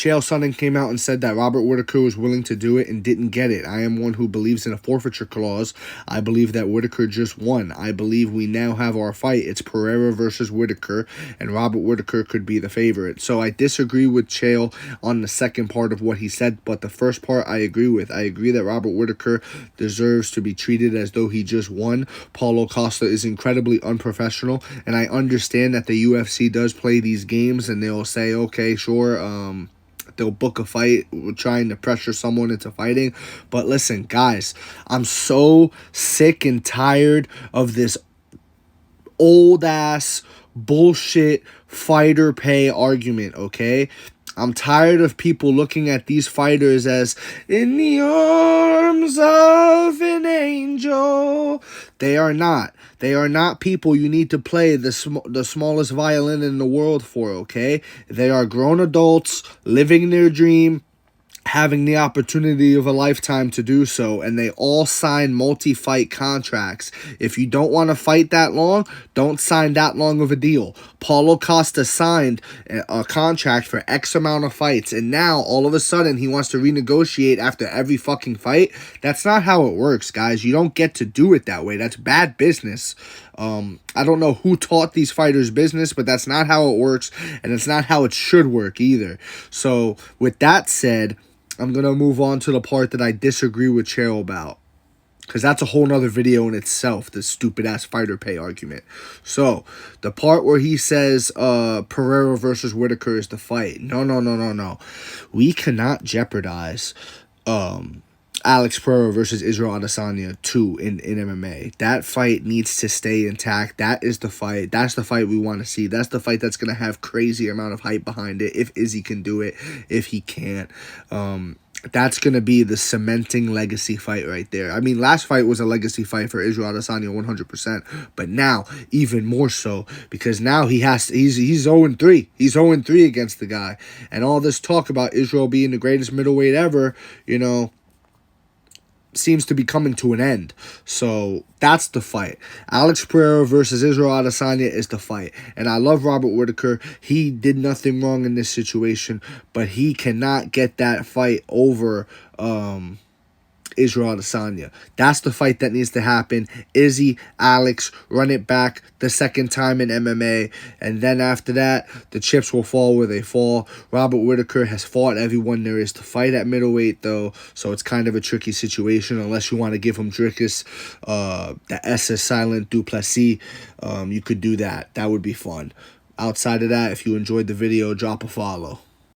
Chael Sonnen came out and said that Robert Whittaker was willing to do it and didn't get it. I am one who believes in a forfeiture clause. I believe that Whittaker just won. I believe we now have our fight. It's Pereira versus Whittaker, and Robert Whittaker could be the favorite. So I disagree with Chael on the second part of what he said, but the first part I agree with. I agree that Robert Whittaker deserves to be treated as though he just won. Paulo Costa is incredibly unprofessional, and I understand that the UFC does play these games, and they'll say, okay, sure, they'll book a fight trying to pressure someone into fighting. But listen, guys, I'm so sick and tired of this old-ass bullshit fighter pay argument, okay? I'm tired of people looking at these fighters as in the arms of an angel. They are not. They are not people you need to play the smallest violin in the world for, okay? They are grown adults living their dream, having the opportunity of a lifetime to do so, and they all sign multi-fight contracts. If you don't want to fight that long, don't sign that long of a deal. Paulo Costa signed a contract for X amount of fights, and now all of a sudden he wants to renegotiate after every fucking fight. That's not how it works, guys. You don't get to do it that way. That's bad business. I don't know who taught these fighters business, but that's not how it works, and it's not how it should work either. So with that said, I'm going to move on to the part that I disagree with Chael about, because that's a whole nother video in itself, this stupid-ass fighter pay argument. So, the part where he says Pereira versus Whittaker is the fight. No. We cannot jeopardize Alex Pereira versus Israel Adesanya 2 in MMA. That fight needs to stay intact. That is the fight. That's the fight we want to see. That's the fight that's going to have crazy amount of hype behind it, if Izzy can do it, if he can't. That's going to be the cementing legacy fight right there. I mean, last fight was a legacy fight for Israel Adesanya 100%, but now even more so, because now he's 0-3. He's 0-3 against the guy. And all this talk about Israel being the greatest middleweight ever, you know, seems to be coming to an end. So that's the fight. Alex Pereira versus Israel Adesanya is the fight. And I love Robert Whittaker. He did nothing wrong in this situation, but he cannot get that fight over Israel Adesanya. That's the fight that needs to happen. Izzy, Alex, run it back the second time in MMA, and then after that, the chips will fall where they fall. Robert Whittaker has fought everyone there is to fight at middleweight, though, so it's kind of a tricky situation unless you want to give him Dricus, the S is silent, Duplessis. You could do that. That would be fun. Outside of that, if you enjoyed the video, drop a follow.